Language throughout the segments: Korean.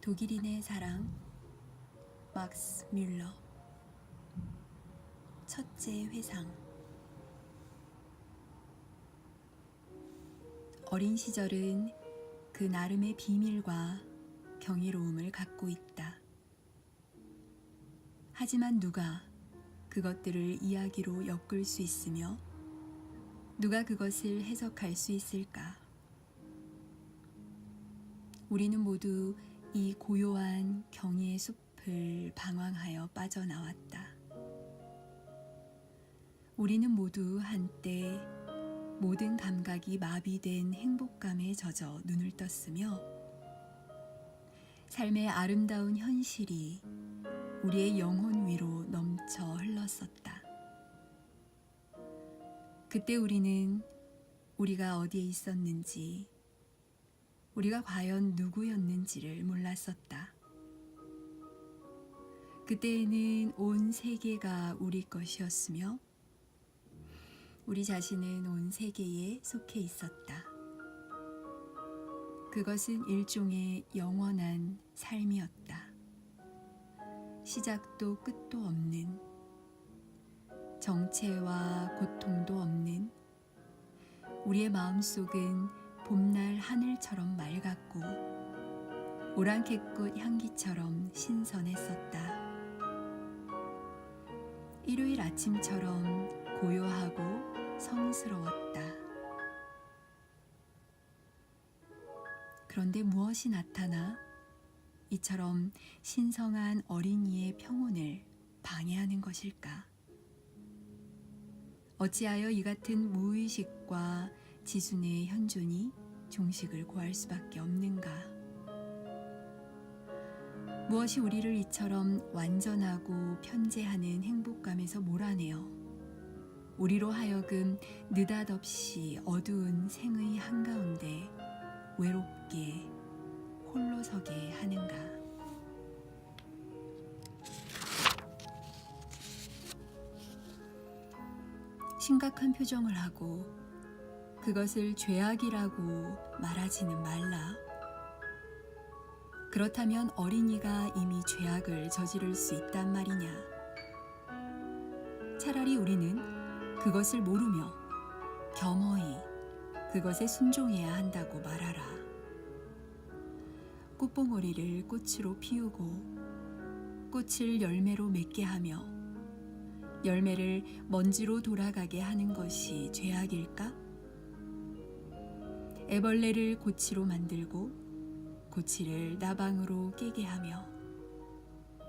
독일인의 사랑, 막스 뮬러. 첫째 회상. 어린 시절은 그 나름의 비밀과 경이로움을 갖고 있다. 하지만 누가 그것들을 이야기로 엮을 수 있으며 누가 그것을 해석할 수 있을까? 우리는 모두 이 고요한 경의의 숲을 방황하여 빠져나왔다. 우리는 모두 한때 모든 감각이 마비된 행복감에 젖어 눈을 떴으며 삶의 아름다운 현실이 우리의 영혼 위로 넘쳐 흘렀었다. 그때 우리는 우리가 어디에 있었는지, 우리가 과연 누구였는지를 몰랐었다. 그때에는 온 세계가 우리 것이었으며 우리 자신은 온 세계에 속해 있었다. 그것은 일종의 영원한 삶이었다. 시작도 끝도 없는, 정체와 고통도 없는, 우리의 마음속은 봄날 하늘처럼 맑았고 오랑캐꽃 향기처럼 신선했었다. 일요일 아침처럼 고요하고 성스러웠다. 그런데 무엇이 나타나 이처럼 신성한 어린이의 평온을 방해하는 것일까? 어찌하여 이 같은 무의식과 지순의 현존이 종식을 고할 수밖에 없는가? 무엇이 우리를 이처럼 완전하고 편재하는 행복감에서 몰아내어 우리로 하여금 느닷없이 어두운 생의 한가운데 외롭게 홀로 서게 하는가? 심각한 표정을 하고 그것을 죄악이라고 말하지는 말라. 그렇다면 어린이가 이미 죄악을 저지를 수 있단 말이냐? 차라리 우리는 그것을 모르며 겸허히 그것에 순종해야 한다고 말하라. 꽃봉오리를 꽃으로 피우고 꽃을 열매로 맺게 하며 열매를 먼지로 돌아가게 하는 것이 죄악일까? 애벌레를 고치로 만들고 고치를 나방으로 깨게 하며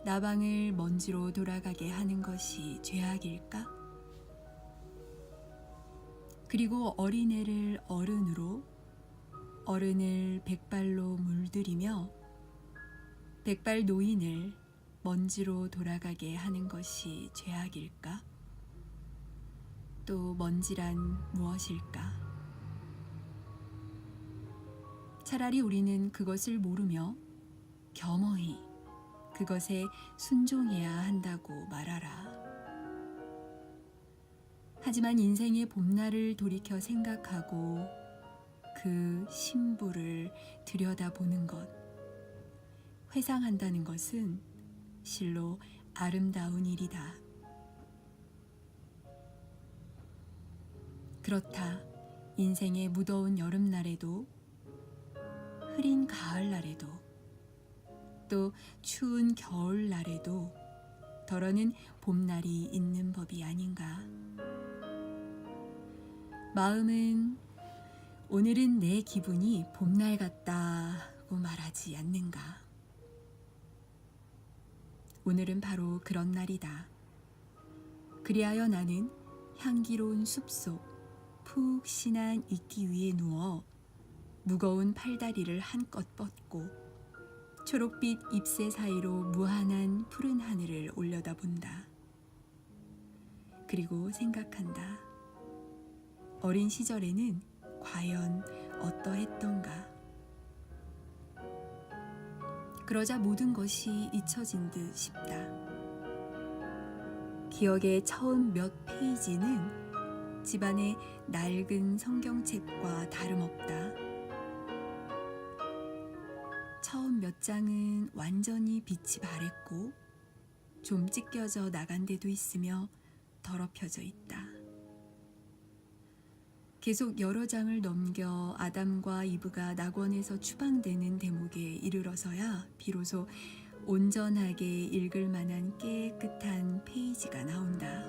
나방을 먼지로 돌아가게 하는 것이 죄악일까? 그리고 어린애를 어른으로, 어른을 백발로 물들이며 백발 노인을 먼지로 돌아가게 하는 것이 죄악일까? 또 먼지란 무엇일까? 차라리 우리는 그것을 모르며 겸허히 그것에 순종해야 한다고 말하라. 하지만 인생의 봄날을 돌이켜 생각하고 그 신부를 들여다보는 것, 회상한다는 것은 실로 아름다운 일이다. 그렇다. 인생의 무더운 여름날에도 흐린 가을날에도 또 추운 겨울날에도 덜어는 봄날이 있는 법이 아닌가. 마음은 오늘은 내 기분이 봄날 같다고 말하지 않는가. 오늘은 바로 그런 날이다. 그리하여 나는 향기로운 숲속 푹신한 이끼 위에 누워 무거운 팔다리를 한껏 뻗고 초록빛 잎새 사이로 무한한 푸른 하늘을 올려다본다. 그리고 생각한다. 어린 시절에는 과연 어떠했던가. 그러자 모든 것이 잊혀진 듯 싶다. 기억의 처음 몇 페이지는 집안의 낡은 성경책과 다름없다. 처음 몇 장은 완전히 빛이 바랬고 좀 찢겨져 나간 데도 있으며 더럽혀져 있다. 계속 여러 장을 넘겨 아담과 이브가 낙원에서 추방되는 대목에 이르러서야 비로소 온전하게 읽을 만한 깨끗한 페이지가 나온다.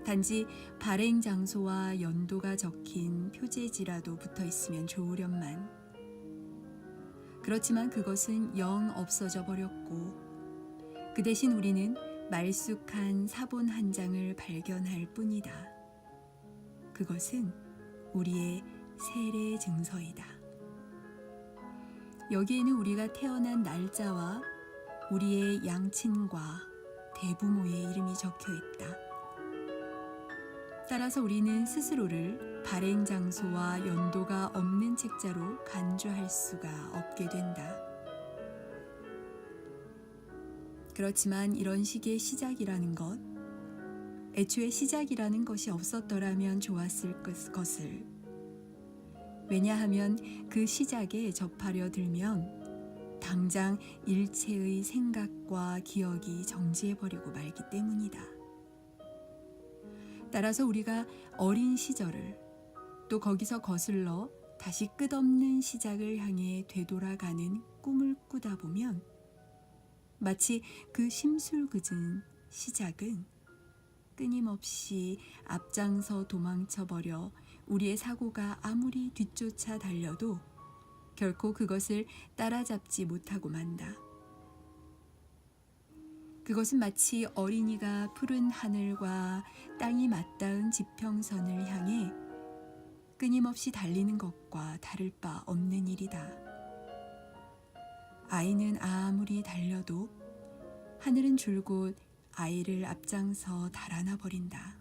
단지 발행 장소와 연도가 적힌 표제지라도 붙어 있으면 좋으련만. 그렇지만 그것은 영 없어져 버렸고 그 대신 우리는 말쑥한 사본 한 장을 발견할 뿐이다. 그것은 우리의 세례 증서이다. 여기에는 우리가 태어난 날짜와 우리의 양친과 대부모의 이름이 적혀 있다. 따라서 우리는 스스로를 발행 장소와 연도가 없는 책자로 간주할 수가 없게 된다. 그렇지만 이런 식의 시작이라는 것, 애초에 시작이라는 것이 없었더라면 좋았을 것을. 왜냐하면 그 시작에 접하려 들면 당장 일체의 생각과 기억이 정지해버리고 말기 때문이다. 따라서 우리가 어린 시절을 또 거기서 거슬러 다시 끝없는 시작을 향해 되돌아가는 꿈을 꾸다 보면 마치 그 심술궂은 시작은 끊임없이 앞장서 도망쳐버려 우리의 사고가 아무리 뒤쫓아 달려도 결코 그것을 따라잡지 못하고 만다. 그것은 마치 어린이가 푸른 하늘과 땅이 맞닿은 지평선을 향해 끊임없이 달리는 것과 다를 바 없는 일이다. 아이는 아무리 달려도 하늘은 줄곧 아이를 앞장서 달아나 버린다.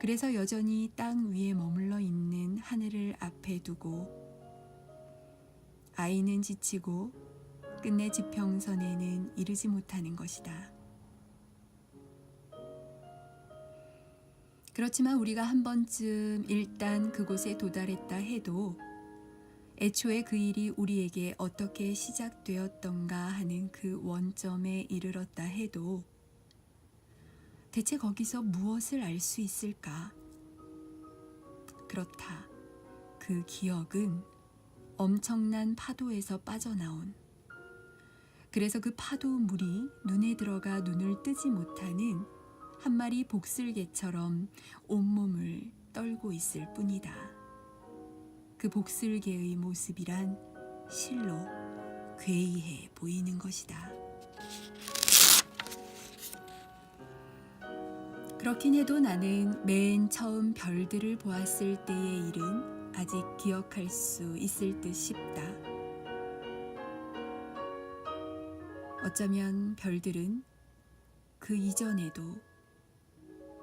그래서 여전히 땅 위에 머물러 있는 하늘을 앞에 두고 아이는 지치고 끝내 지평선에는 이르지 못하는 것이다. 그렇지만 우리가 한 번쯤 일단 그곳에 도달했다 해도 애초에 그 일이 우리에게 어떻게 시작되었던가 하는 그 원점에 이르렀다 해도 대체 거기서 무엇을 알 수 있을까? 그렇다. 그 기억은 엄청난 파도에서 빠져나온, 그래서 그 파도 물이 눈에 들어가 눈을 뜨지 못하는 한 마리 복슬개처럼 온몸을 떨고 있을 뿐이다. 그 복슬개의 모습이란 실로 괴이해 보이는 것이다. 그렇긴 해도 나는 맨 처음 별들을 보았을 때의 일은 아직 기억할 수 있을 듯 싶다. 어쩌면 별들은 그 이전에도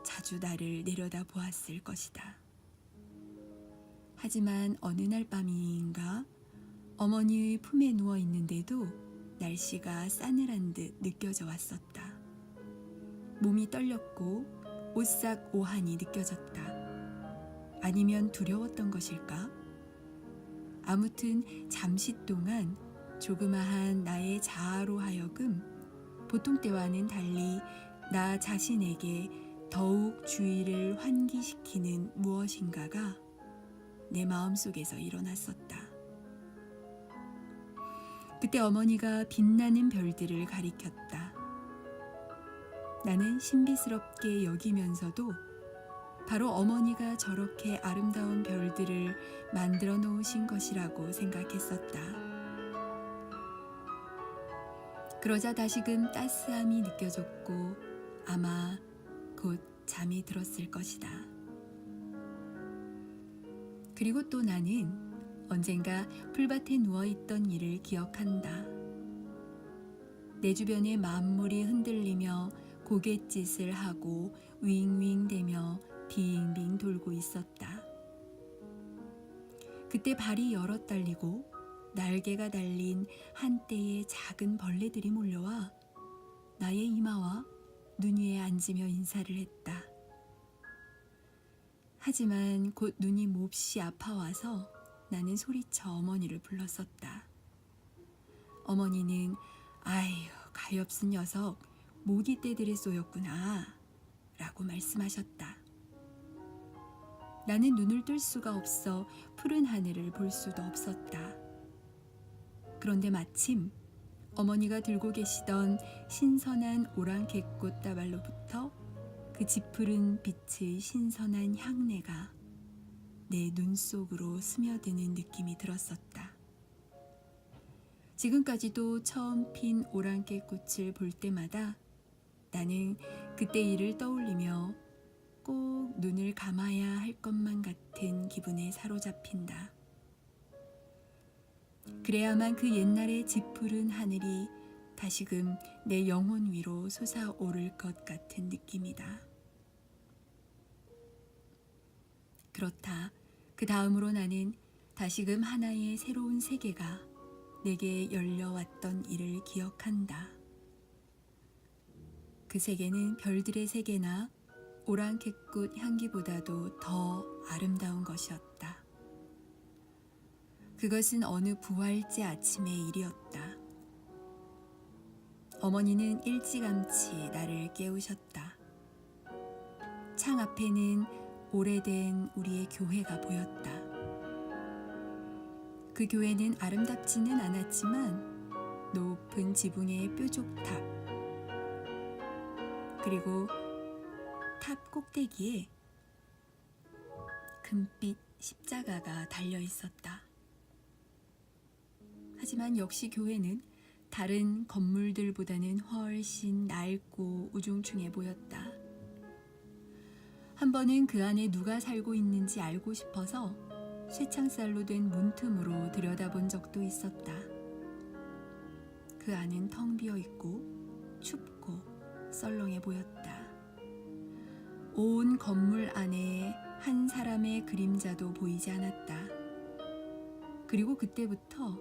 자주 나를 내려다 보았을 것이다. 하지만 어느 날 밤인가 어머니의 품에 누워 있는데도 날씨가 싸늘한 듯 느껴져 왔었다. 몸이 떨렸고 오싹 오한이 느껴졌다. 아니면 두려웠던 것일까? 아무튼 잠시 동안 조그마한 나의 자아로 하여금 보통 때와는 달리 나 자신에게 더욱 주의를 환기시키는 무엇인가가 내 마음속에서 일어났었다. 그때 어머니가 빛나는 별들을 가리켰다. 나는 신비스럽게 여기면서도 바로 어머니가 저렇게 아름다운 별들을 만들어 놓으신 것이라고 생각했었다. 그러자 다시금 따스함이 느껴졌고 아마 곧 잠이 들었을 것이다. 그리고 또 나는 언젠가 풀밭에 누워있던 일을 기억한다. 내 주변의 만물이 흔들리며 고갯짓을 하고 윙윙대며 빙빙 돌고 있었다. 그때 발이 여럿 달리고 날개가 달린 한때의 작은 벌레들이 몰려와 나의 이마와 눈 위에 앉으며 인사를 했다. 하지만 곧 눈이 몹시 아파와서 나는 소리쳐 어머니를 불렀었다. 어머니는 아휴 가엾은 녀석 모기떼들에 쏘였구나 라고 말씀하셨다. 나는 눈을 뜰 수가 없어 푸른 하늘을 볼 수도 없었다. 그런데 마침 어머니가 들고 계시던 신선한 오랑캐꽃 다발로부터 그 짙푸른 빛의 신선한 향내가 내 눈 속으로 스며드는 느낌이 들었었다. 지금까지도 처음 핀 오랑캐꽃을 볼 때마다 나는 그때 일을 떠올리며 꼭 눈을 감아야 할 것만 같은 기분에 사로잡힌다. 그래야만 그 옛날의 짙푸른 하늘이 다시금 내 영혼 위로 솟아오를 것 같은 느낌이다. 그렇다. 그 다음으로 나는 다시금 하나의 새로운 세계가 내게 열려왔던 일을 기억한다. 그 세계는 별들의 세계나 오랑캐꽃 향기보다도 더 아름다운 것이었다. 그것은 어느 부활제 아침의 일이었다. 어머니는 일찌감치 나를 깨우셨다. 창 앞에는 오래된 우리의 교회가 보였다. 그 교회는 아름답지는 않았지만 높은 지붕의 뾰족탑, 그리고 탑 꼭대기에 금빛 십자가가 달려 있었다. 하지만 역시 교회는 다른 건물들보다는 훨씬 낡고 우중충해 보였다. 한 번은 그 안에 누가 살고 있는지 알고 싶어서 쇠창살로 된 문틈으로 들여다본 적도 있었다. 그 안은 텅 비어 있고 춥고 썰렁해 보였다. 온 건물 안에 한 사람의 그림자도 보이지 않았다. 그리고 그때부터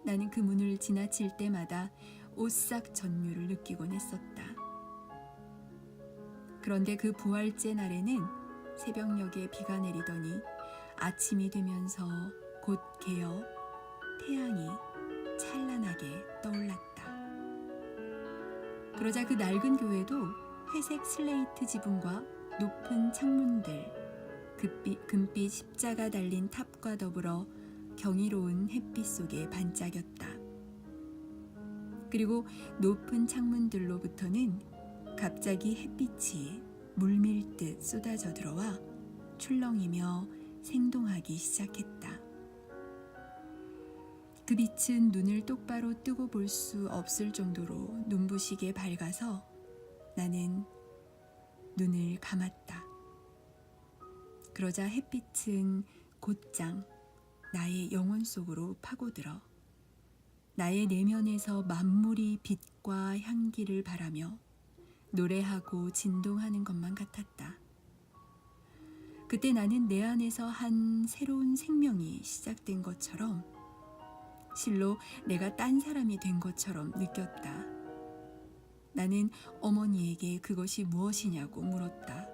나는 그 문을 지나칠 때마다 오싹 전율을 느끼곤 했었다. 그런데 그 부활제 날에는 새벽녘에 비가 내리더니 아침이 되면서 곧 개어 태양이 찬란하게 떠올랐다. 그러자 그 낡은 교회도 회색 슬레이트 지붕과 높은 창문들, 금빛 십자가 달린 탑과 더불어 경이로운 햇빛 속에 반짝였다. 그리고 높은 창문들로부터는 갑자기 햇빛이 물밀듯 쏟아져 들어와 출렁이며 생동하기 시작했다. 그 빛은 눈을 똑바로 뜨고 볼 수 없을 정도로 눈부시게 밝아서 나는 눈을 감았다. 그러자 햇빛은 곧장 나의 영혼 속으로 파고들어 나의 내면에서 만물이 빛과 향기를 바라며 노래하고 진동하는 것만 같았다. 그때 나는 내 안에서 한 새로운 생명이 시작된 것처럼, 실로 내가 딴 사람이 된 것처럼 느꼈다. 나는 어머니에게 그것이 무엇이냐고 물었다.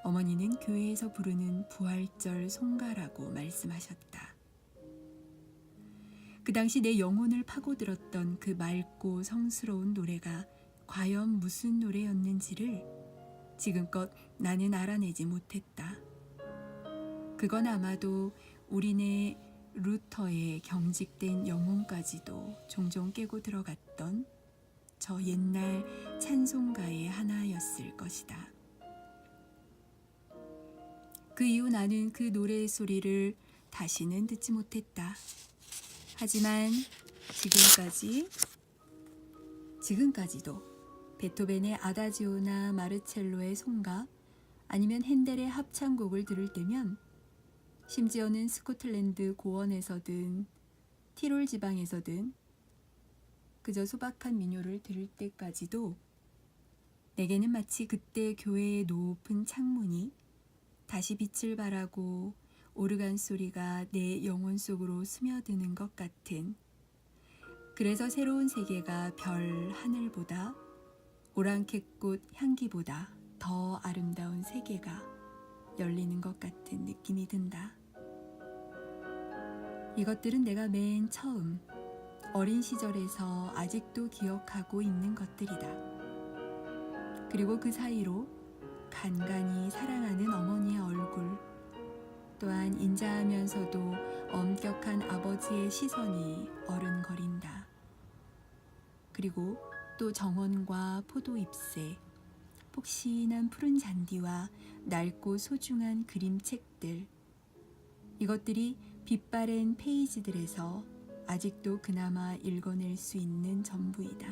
어머니는 교회에서 부르는 부활절 송가라고 말씀하셨다. 그 당시 내 영혼을 파고들었던 그 맑고 성스러운 노래가 과연 무슨 노래였는지를 지금껏 나는 알아내지 못했다. 그건 아마도 우리네 루터의 경직된 영혼까지도 종종 깨고 들어갔던 저 옛날 찬송가의 하나였을 것이다. 그 이후 나는 그 노래의 소리를 다시는 듣지 못했다. 하지만 지금까지도 베토벤의 아다지오나 마르첼로의 송가, 아니면 핸델의 합창곡을 들을 때면, 심지어는 스코틀랜드 고원에서든 티롤 지방에서든 그저 소박한 민요를 들을 때까지도 내게는 마치 그때 교회의 높은 창문이 다시 빛을 발하고 오르간 소리가 내 영혼 속으로 스며드는 것 같은, 그래서 새로운 세계가 별 하늘보다 오랑캐꽃 향기보다 더 아름다운 세계가 열리는 것 같은 느낌이 든다. 이것들은 내가 맨 처음 어린 시절에서 아직도 기억하고 있는 것들이다. 그리고 그 사이로 간간히 사랑하는 어머니의 얼굴, 또한 인자하면서도 엄격한 아버지의 시선이 어른거린다. 그리고 또 정원과 포도 잎새, 폭신한 푸른 잔디와 낡고 소중한 그림책들, 이것들이 빛바랜 페이지들에서 아직도 그나마 읽어낼 수 있는 전부이다.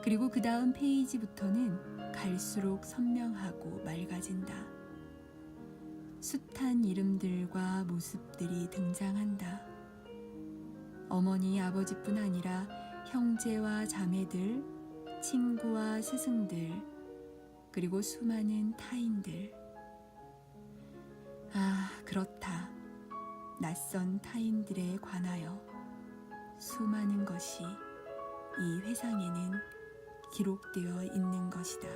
그리고 그 다음 페이지부터는 갈수록 선명하고 맑아진다. 숱한 이름들과 모습들이 등장한다. 어머니, 아버지뿐 아니라 형제와 자매들, 친구와 스승들, 그리고 수많은 타인들. 아, 그렇다. 낯선 타인들에 관하여 수많은 것이 이 회상에는 기록되어 있는 것이다.